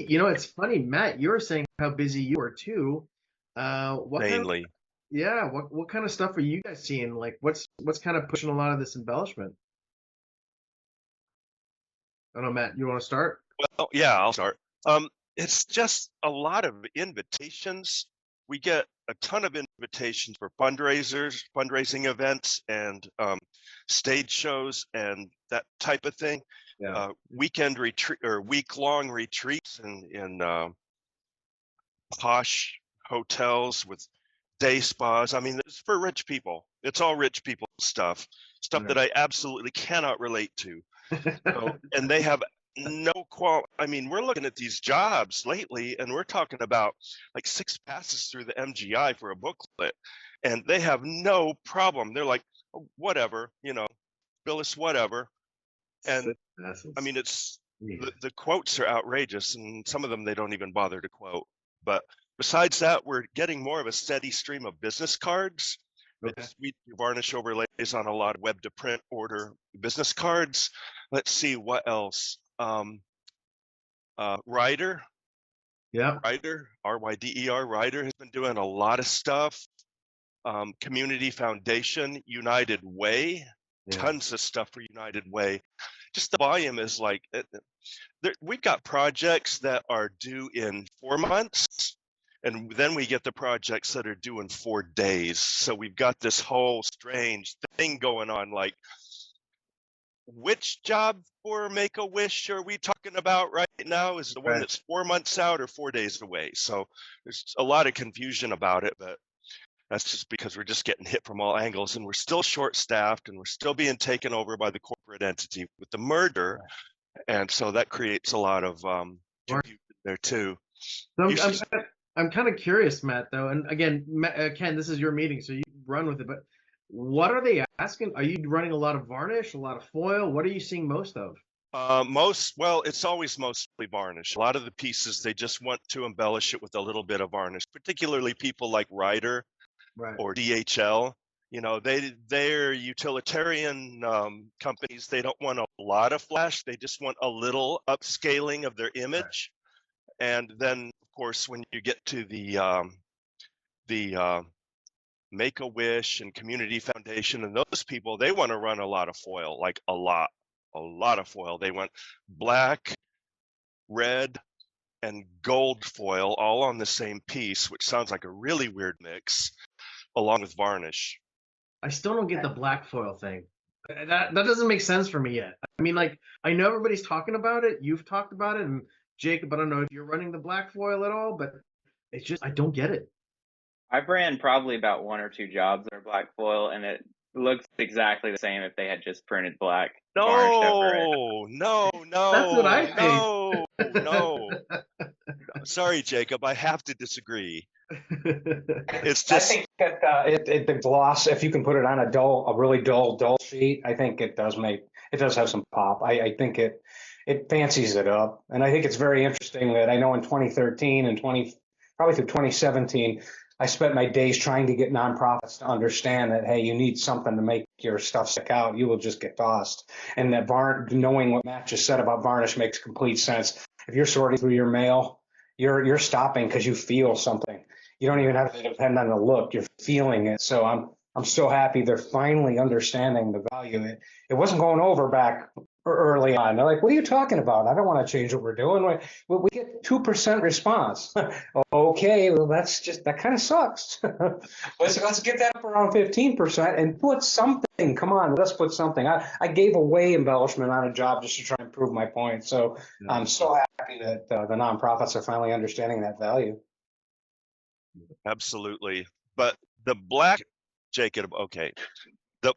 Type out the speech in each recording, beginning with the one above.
You know, it's funny, Matt, you were saying how busy you were too. What kind of, Mainly. yeah, what kind of stuff are you guys seeing? Like what's kind of pushing a lot of this embellishment? I don't know, Matt, you want to start? Well, yeah, I'll start. Um, it's just a lot of invitations. We get a ton of invitations for fundraising events, and stage shows and that type of thing. Yeah. Weekend retreat or week-long retreats in posh hotels with day spas. I mean, it's for rich people. It's all rich people stuff Yeah. that I absolutely cannot relate to. So, and they have no I mean, we're looking at these jobs lately, and we're talking about like 6 passes through the MGI for a booklet, and they have no problem. They're like, "Oh, whatever, bill us whatever." And Six I passes. mean, it's Jeez. the quotes are outrageous, and some of them they don't even bother to quote. But besides that, we're getting more of a steady stream of business cards. Okay. We do varnish overlays on a lot of web to print order business cards. Let's see what else. Ryder, Yeah. Ryder Ryder has been doing a lot of stuff. Community Foundation, United Way, Yeah. tons of stuff for United Way. Just the volume is like we've got projects that are due in 4 months, and then we get the projects that are due in 4 days. So we've got this whole strange thing going on. Like, which job for Make-A-Wish are we talking about right now? Is the one Right. that's 4 months out or 4 days away? So there's a lot of confusion about it, but that's just because we're just getting hit from all angles, and we're still short-staffed, and we're still being taken over by the corporate entity with the merger. And so that creates a lot of Mark. confusion there too. So Usually, I'm kind of curious, Matt, though, and again, Ken, this is your meeting, so you run with it. But what are they asking? Are you running a lot of varnish, a lot of foil? What are you seeing most of? well, it's always mostly varnish. A lot of the pieces, they just want to embellish it with a little bit of varnish, particularly people like Ryder Right. or DHL. They're utilitarian companies. They don't want a lot of flash. They just want a little upscaling of their Right. image. And then, of course, when you get to the Make-A-Wish and Community Foundation and those people, they want to run a lot of foil, like a lot of foil. They want black, red, and gold foil all on the same piece, which sounds like a really weird mix, along with varnish. I still don't get the black foil thing. That doesn't make sense for me yet. I mean, like, I know everybody's talking about it. You've talked about it, and Jacob, I don't know if you're running the black foil at all, but it's just I don't get it. I've ran probably about one or two jobs that are black foil, and it looks exactly the same if they had just printed black varnished over it. No, no, That's what no, I think. no, no. Sorry, Jacob, I have to disagree. It's I just, think that the gloss, if you can put it on a really dull sheet, I think it does have some pop. I think it fancies it up, and I think it's very interesting that I know in 2013 and probably through 2017, I spent my days trying to get nonprofits to understand that, hey, you need something to make your stuff stick out. You will just get tossed, and that knowing what Matt just said about varnish makes complete sense. If you're sorting through your mail, you're stopping because you feel something. You don't even have to depend on the look. You're feeling it. So I'm so happy they're finally understanding the value. It wasn't going over back early on. They're like, "What are you talking about? I don't want to change what we're doing. We get 2% response." Okay, well that kind of sucks. Let's get that up around 15% and put something. Come on, let's put something. I gave away embellishment on a job just to try and prove my point. So Yeah. I'm so happy that the nonprofits are finally understanding that value. absolutely. But the black, Jacob, okay. The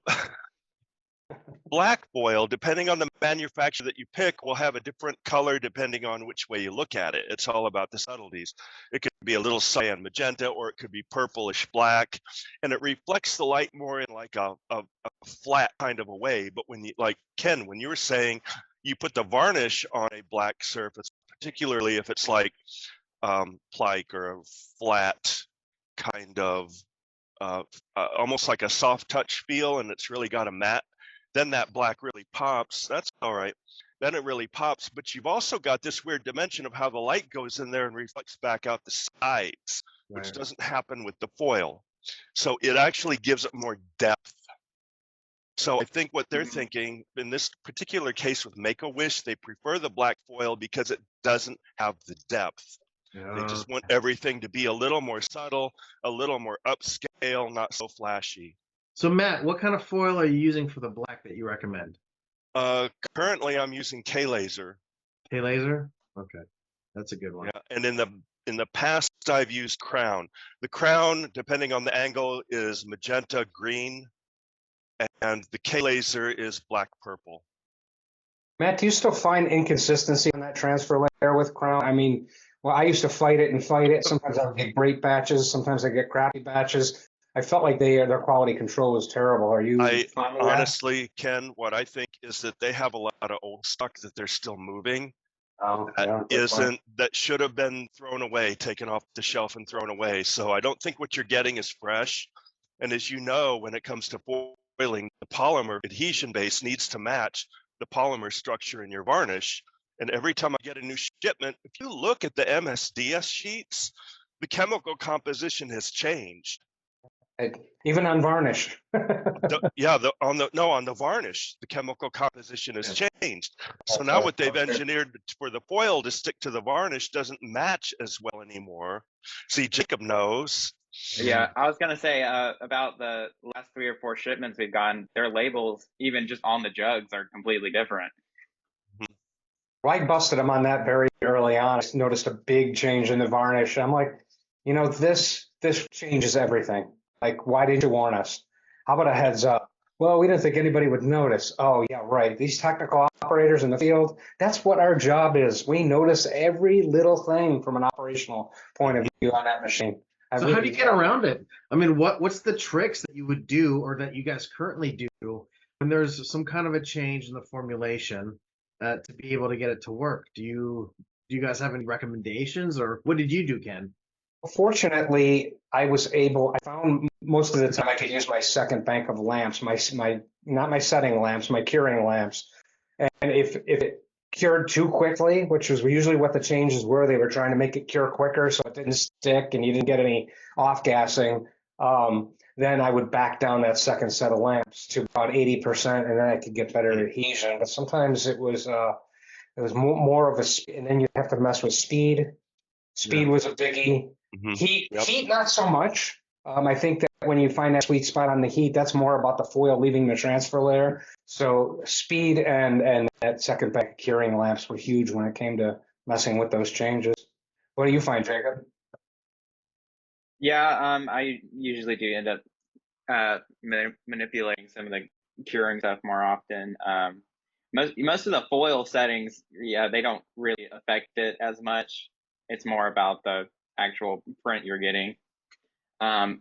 black foil, depending on the manufacturer that you pick, will have a different color depending on which way you look at it. It's all about the subtleties. It could be a little cyan magenta, or it could be purplish black, and it reflects the light more in like a flat kind of a way. But when you, like Ken, when you were saying you put the varnish on a black surface, particularly if it's like plike or a flat kind of almost like a soft touch feel, and it's really got a matte, then that black really pops. That's all right. then it really pops. But you've also got this weird dimension of how the light goes in there and reflects back out the sides, which Right. doesn't happen with the foil. So it actually gives it more depth. So I think what they're thinking in this particular case with Make-A-Wish, they prefer the black foil because it doesn't have the depth. They just want everything to be a little more subtle, a little more upscale, not so flashy. So Matt, what kind of foil are you using for the black that you recommend? Currently, I'm using K-Laser. K-Laser? Okay, that's a good one. Yeah, and in the past, I've used Crown. The Crown, depending on the angle, is magenta green, and the K-Laser is black purple. Matt, do you still find inconsistency on that transfer layer with Crown? I mean, well, I used to fight it and fight it. Sometimes I would get great batches. Sometimes I get crappy batches. I felt like their quality control was terrible. Are you fine with that? Honestly, Ken, what I think is that they have a lot of old stock that they're still moving. Oh, yeah, That should have been thrown away, taken off the shelf and thrown away. So I don't think what you're getting is fresh. And as you know, when it comes to foiling, the polymer adhesion base needs to match the polymer structure in your varnish. And every time I get a new shipment, if you look at the MSDS sheets, the chemical composition has changed. Even on varnish. On the varnish, the chemical composition has changed. So now what they've engineered for the foil to stick to the varnish doesn't match as well anymore. See, Jacob knows. Yeah, I was gonna say about the last 3 or 4 shipments we've gotten, their labels, even just on the jugs, are completely different. Well, I busted them on that very early on. I noticed a big change in the varnish. I'm like, this changes everything. Like, why didn't you warn us? How about a heads up? Well, we didn't think anybody would notice. Oh, yeah, right. These technical operators in the field, that's what our job is. We notice every little thing from an operational point of view on that machine. So how do you get around it? I mean, what's the tricks that you would do or that you guys currently do when there's some kind of a change in the formulation to be able to get it to work? Do you guys have any recommendations, or what did you do, Ken? Fortunately, I found most of the time I could use my second bank of lamps, not my setting lamps, my curing lamps. And if it cured too quickly, which was usually what the changes were, they were trying to make it cure quicker so it didn't stick and you didn't get any off-gassing, then I would back down that second set of lamps to about 80%, and then I could get better adhesion. But sometimes it was more of and then you have to mess with speed. Speed was a biggie. Heat, not so much. I think that when you find that sweet spot on the heat, that's more about the foil leaving the transfer layer. So speed and that second bank curing lamps were huge when it came to messing with those changes. What do you find, Jacob? Yeah, I usually do end up manipulating some of the curing stuff more often. Most of the foil settings, yeah, they don't really affect it as much. It's more about the actual print you're getting.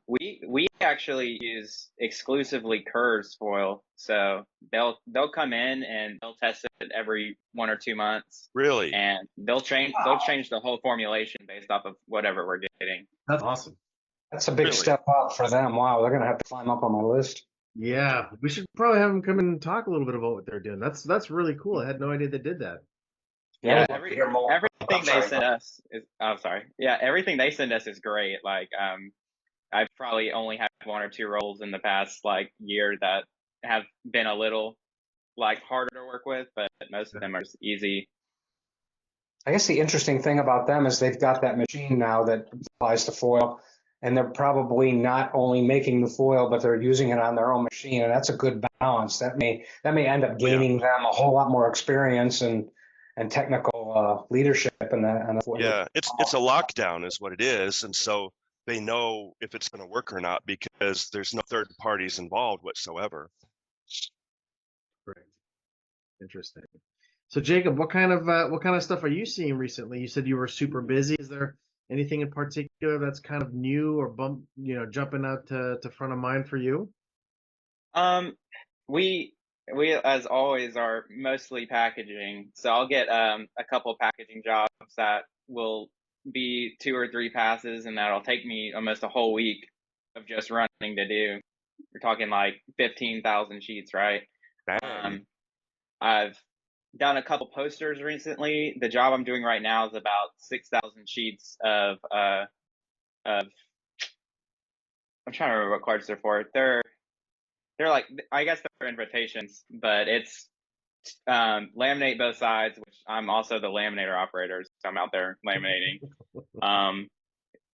We actually use exclusively Kerr's foil, so they'll come in and they'll test it every 1 or 2 months. Really? And they'll change the whole formulation based off of whatever we're getting. That's awesome. That's a big step up for them. Wow, they're gonna have to climb up on my list. Yeah, we should probably have them come and talk a little bit about what they're doing. That's really cool. I had no idea they did that. Yeah, everything they send us is. Oh, sorry. Yeah, everything they send us is great. Like, I've probably only had 1 or 2 rolls in the past year that have been a little harder to work with, but most of them are just easy. I guess the interesting thing about them is they've got that machine now that applies to foil, and they're probably not only making the foil, but they're using it on their own machine, and that's a good balance. That may end up gaining them a whole lot more experience and technical leadership in that. Yeah, it's a lockdown is what it is, and so they know if it's going to work or not because there's no third parties involved whatsoever. Great, interesting. So Jacob, what kind of stuff are you seeing recently? You said you were super busy. Is there anything in particular that's kind of new or jumping out to front of mind for you? We as always are mostly packaging, so I'll get a couple packaging jobs that will be 2 or 3 passes, and that'll take me almost a whole week of just running to do. We're talking 15,000 sheets, right? I've done a couple posters recently. The job I'm doing right now is about 6,000 sheets of I'm trying to remember what cards they're for. They're like, I guess they're invitations, but it's laminate both sides, which I'm also the laminator operator, so I'm out there laminating.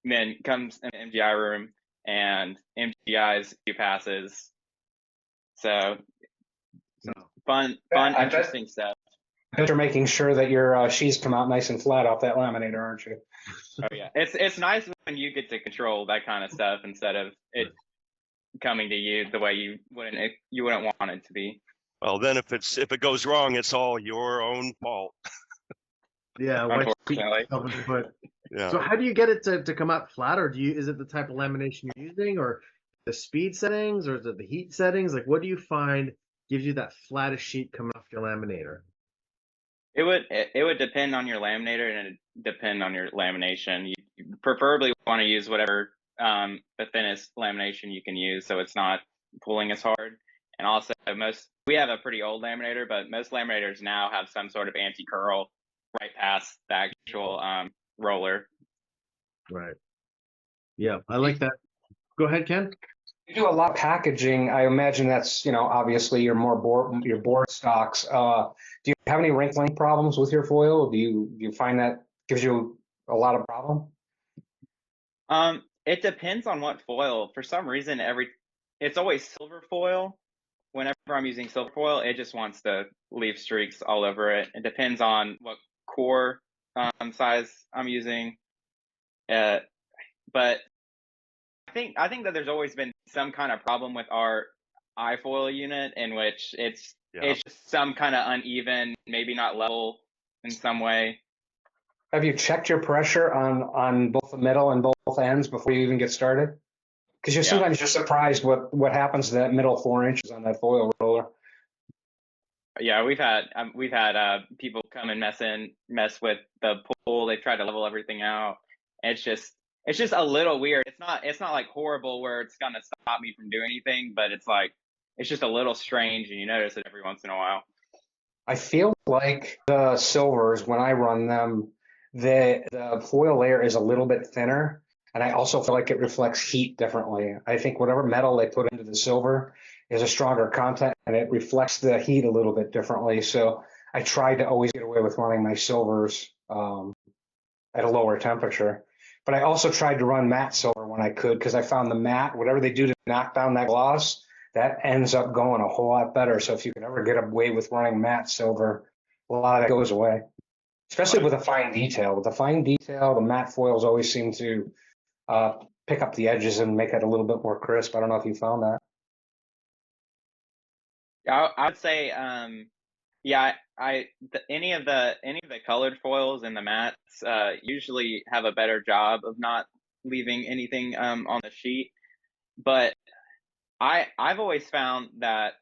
Then comes an MGI room and MGI's few passes. So fun, interesting stuff. I bet you're making sure that your sheets come out nice and flat off that laminator, aren't you? Oh yeah, it's nice when you get to control that kind of stuff instead of it coming to you the way you wouldn't want it to be. Well, then if it goes wrong, it's all your own fault. Yeah, Unfortunately. Yeah. So how do you get it to come out flat, or is it the type of lamination you're using, or the speed settings, or is it the heat settings? Like, what do you find gives you that flattest sheet coming off your laminator? It would depend on your laminator and it depend on your lamination. You preferably want to use whatever the thinnest lamination you can use, so it's not pulling as hard. And also, we have a pretty old laminator, but most laminators now have some sort of anti-curl right past the actual roller. Right. Yeah, I like that. Go ahead, Ken. You do a lot of packaging. I imagine that's, obviously your board stocks. Do you have any wrinkling problems with your foil? Do you find that gives you a lot of problem? It depends on what foil. For some reason, it's always silver foil. Whenever I'm using silver foil, it just wants to leave streaks all over it. It depends on what core size I'm using. But I think that there's always been some kind of problem with our iFoil unit in which it's just some kind of uneven, maybe not level in some way. Have you checked your pressure on both the middle and both ends before you even get started? Because sometimes you're surprised what happens to that middle 4 inches on that foil roller. Yeah, we've had people come and mess with the pool. They try to level everything out. It's just a little weird. It's not like horrible where it's gonna stop me from doing anything, but it's just a little strange, and you notice it every once in a while. I feel like the silvers, when I run them, the foil layer is a little bit thinner, and I also feel like it reflects heat differently. I think whatever metal they put into the silver is a stronger content, and it reflects the heat a little bit differently. So I tried to always get away with running my silvers at a lower temperature. But I also tried to run matte silver when I could, because I found the matte, whatever they do to knock down that gloss, that ends up going a whole lot better. So if you can ever get away with running matte silver, a lot of that goes away, especially with a fine detail. With the fine detail, the matte foils always seem to pick up the edges and make it a little bit more crisp. I don't know if you found that. Yeah, I would say, any of the colored foils and the mattes usually have a better job of not leaving anything on the sheet. But I've always found that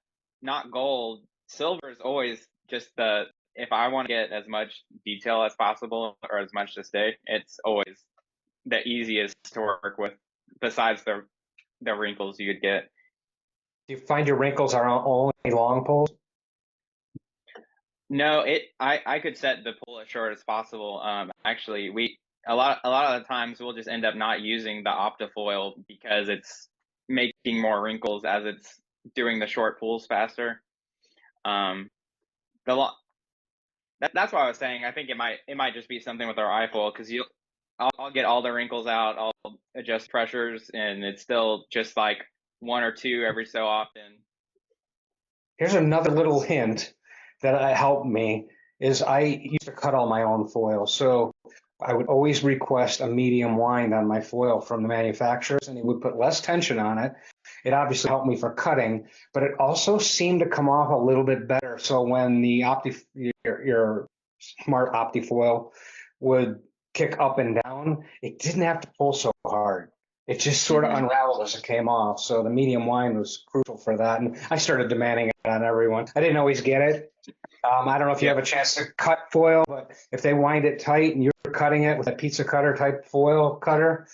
not gold, silver is always just if I want to get as much detail as possible or as much to stick, it's always the easiest to work with, besides the wrinkles you could get. Do you find your wrinkles are only long pulls? No, I could set the pull as short as possible. Actually, a lot of the times we'll just end up not using the Optifoil because it's making more wrinkles as it's doing the short pulls faster. That's why I was saying I think it might just be something with our iFoil, because I'll get all the wrinkles out, I'll adjust pressures, and it's still just like one or two every so often. Here's another little hint that helped me is I used to cut all my own foil. So I would always request a medium wind on my foil from the manufacturers, and it would put less tension on it. It obviously helped me for cutting, but it also seemed to come off a little bit better. So when the your smart Optifoil would kick up and down, it didn't have to pull so hard. It just sort of unraveled as it came off. So the medium wind was crucial for that. And I started demanding it on everyone. I didn't always get it. I don't know if you have a chance to cut foil, but if they wind it tight and you're cutting it with a pizza cutter type foil cutter,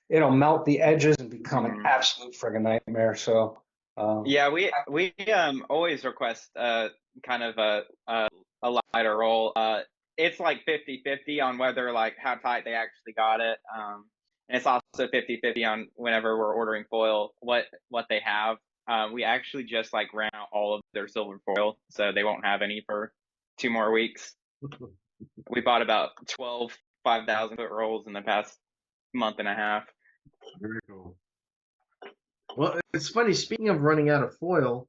it'll melt the edges and become an absolute friggin' nightmare. So yeah, we always request kind of a a lighter roll. It's like 50-50 on whether like how tight they actually got it. And it's also 50-50 on whenever we're ordering foil, what they have. We actually just like ran out all of their silver foil, so they won't have any for 2 more weeks. We bought about 12 5,000 foot rolls in the past month and a half. Very cool. Well, it's funny. Speaking of running out of foil,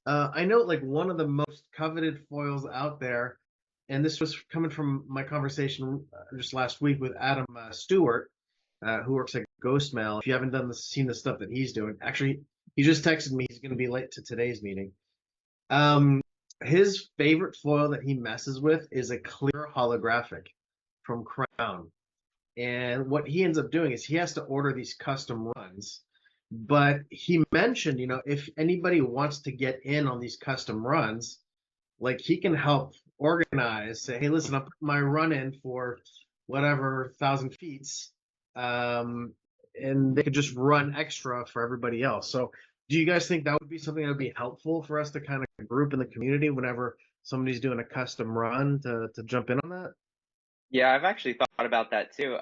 I know like one of the most coveted foils out there, and this was coming from my conversation just last week with Adam Stewart, who works at Ghost Mail. If you haven't seen the stuff that he's doing, actually, he just texted me. He's going to be late to today's meeting. His favorite foil that he messes with is a clear holographic from Crown. And what he ends up doing is he has to order these custom runs. But he mentioned, if anybody wants to get in on these custom runs, like he can help organize, say, hey, listen, I'll put my run in for whatever 1,000 feet. And they could just run extra for everybody else. So do you guys think that would be something that would be helpful for us to kind of group in the community whenever somebody's doing a custom run to jump in on that? Yeah, I've actually thought about that too.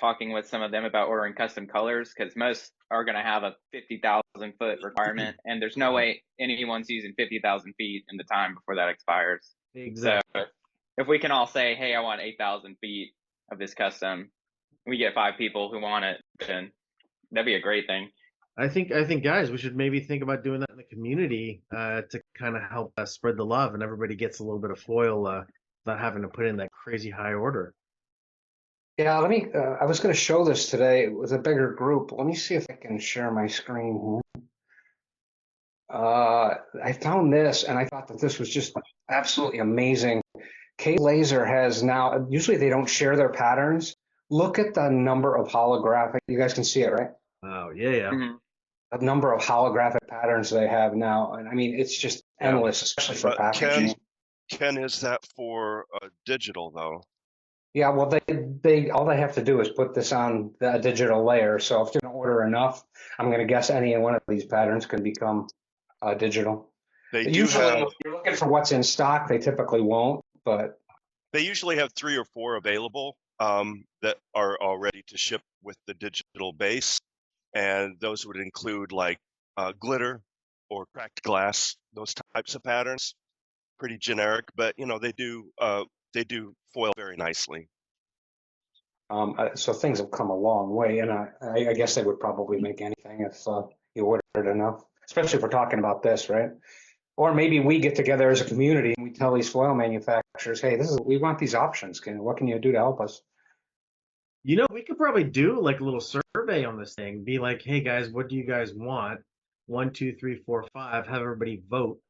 Talking with some of them about ordering custom colors, because most are going to have a 50,000 foot requirement, and there's no way anyone's using 50,000 feet in the time before that expires. Exactly. So if we can all say, hey, I want 8,000 feet of this custom, we get 5 people who want it, then that'd be a great thing. I think guys, we should maybe think about doing that in the community to kind of help spread the love, and everybody gets a little bit of foil without having to put in that crazy high order. Yeah, let me. I was going to show this today with a bigger group. Let me see if I can share my screen here. I found this, and I thought that this was just absolutely amazing. K Laser has now. Usually, they don't share their patterns. Look at the number of holographic. You guys can see it, right? Oh yeah. Mm-hmm. The number of holographic patterns they have now, and I mean, it's just endless, especially for packaging. Ken, is that for digital though? Yeah, well, they all they have to do is put this on the digital layer. So if you're going to order enough, I'm going to guess any one of these patterns can become digital. They Usually, do have, if you're looking for what's in stock, they typically won't. But they usually have 3 or 4 available that are all ready to ship with the digital base, and those would include like glitter or cracked glass, those types of patterns. Pretty generic, but they do foil very nicely. so things have come a long way, and I guess they would probably make anything if you ordered enough, especially if we're talking about this, right? Or maybe we get together as a community and we tell these foil manufacturers, hey, we want these options. What can you do to help us? We could probably do like a little survey on this thing. Be like, hey guys, what do you guys want? 1, 2, 3, 4, 5. Have everybody vote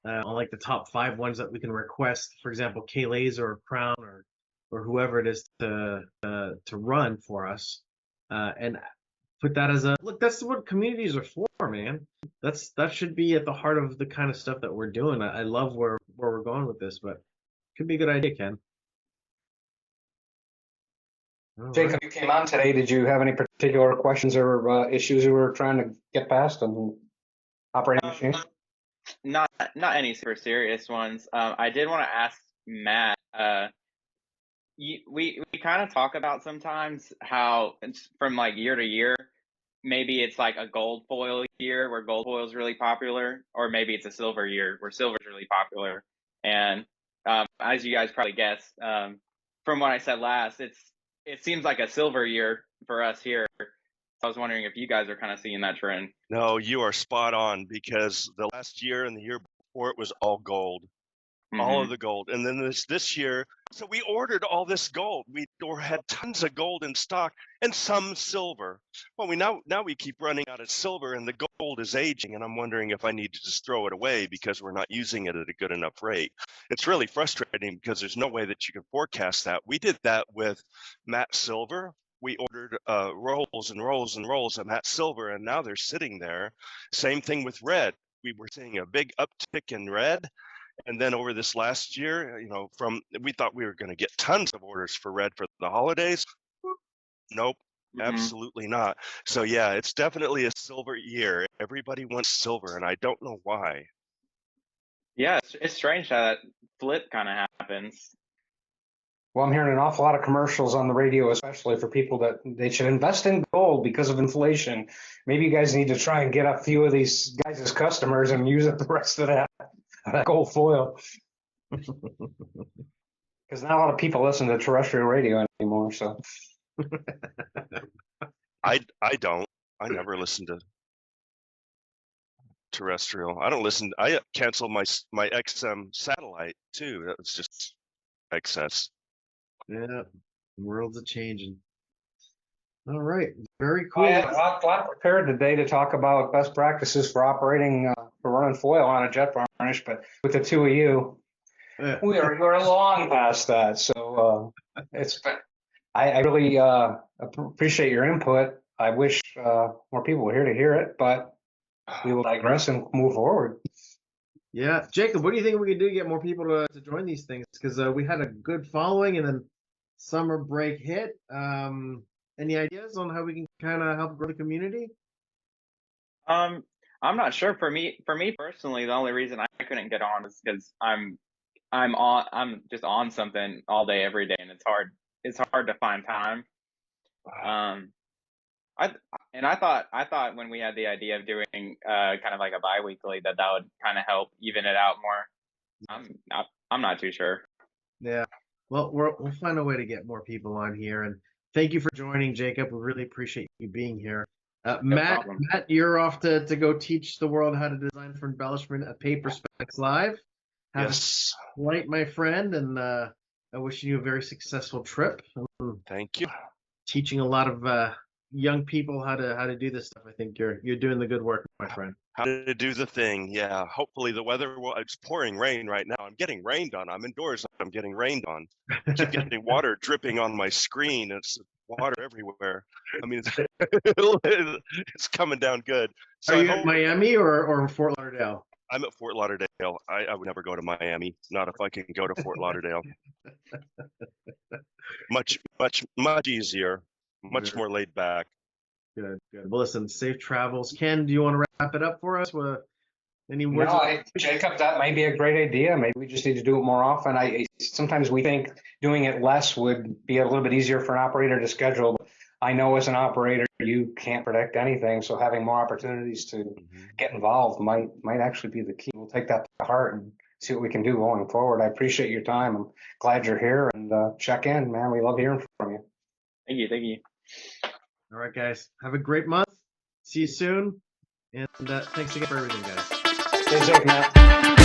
on like the top 5 ones that we can request. For example, K Laser or Crown or whoever it is to run for us, and put that as a look. That's what communities are for, man. That should be at the heart of the kind of stuff that we're doing. I love where we're going with this, but could be a good idea, Ken. Jacob, you came on today. Did you have any particular questions or issues you were trying to get past on operating machine? Not any super serious ones. I did want to ask Matt. We kind of talk about sometimes how it's from like year to year. Maybe it's like a gold foil year where gold foil is really popular, or maybe it's a silver year where silver is really popular. And as you guys probably guessed, from what I said last, it seems like a silver year for us here. So I was wondering if you guys are kind of seeing that trend. No, you are spot on, because the last year and the year before it was all gold. All of the gold. And then this year, so we ordered all this gold. We had tons of gold in stock and some silver. Well, now we keep running out of silver, and the gold is aging, and I'm wondering if I need to just throw it away because we're not using it at a good enough rate. It's really frustrating because there's no way that you can forecast that. We did that with matte silver. We ordered rolls and rolls and rolls of matte silver, and now they're sitting there. Same thing with red. We were seeing a big uptick in red. And then over this last year, we thought we were going to get tons of orders for red for the holidays. Nope, absolutely not. So yeah, it's definitely a silver year. Everybody wants silver, and I don't know why. Yeah, it's strange how that flip kind of happens. Well, I'm hearing an awful lot of commercials on the radio, especially for people that they should invest in gold because of inflation. Maybe you guys need to try and get a few of these guys as customers and use up the rest of that gold foil. Because not a lot of people listen to terrestrial radio anymore. So I don't. I never listen to terrestrial. I don't listen. I canceled my XM satellite too. That was just excess. Yeah, the world's a changing. All right, very cool. I had a lot prepared today to talk about best practices for operating, for running foil on a jet varnish, but with the two of you, Yeah. we're long past that. So I really appreciate your input. I wish more people were here to hear it, but we will digress and move forward. Yeah, Jacob, what do you think we can do to get more people to join these things? Because we had a good following, and then summer break hit. Any ideas on how we can kind of help grow the community? I'm not sure. For me personally, the only reason I couldn't get on is because I'm just on something all day, every day, and it's hard to find time. I thought when we had the idea of doing kind of like a bi-weekly that would kind of help even it out more. I'm not too sure. Yeah, well, we'll find a way to get more people on here, and thank you for joining, Jacob. We really appreciate you being here. Matt, problem. Matt, you're off to go teach the world how to design for embellishment at Paper Specs Live. Have Yes. a flight, my friend, and I wish you a very successful trip. Thank you. Teaching a lot of young people how to do this stuff. I think you're doing the good work, my friend. How to do the thing. Yeah. Hopefully the weather will. It's pouring rain right now. I'm getting rained on. I'm indoors. I'm getting rained on. I keep getting water dripping on my screen. It's water everywhere. I mean, it's coming down good. So Are you in Miami or Fort Lauderdale? I'm at Fort Lauderdale. I would never go to Miami. Not if I can go to Fort Lauderdale. Much easier. Much more laid back. Good. Well, listen, safe travels. Ken, do you want to wrap it up for us? Any words? No, Jacob, that might be a great idea. Maybe we just need to do it more often. Sometimes we think doing it less would be a little bit easier for an operator to schedule. I know as an operator, you can't predict anything, so having more opportunities to get involved might actually be the key. We'll take that to heart and see what we can do going forward. I appreciate your time. I'm glad you're here, and check in, man. We love hearing from you. Thank you. All right, guys. Have a great month. See you soon. And thanks again for everything, guys. Stay safe, Matt.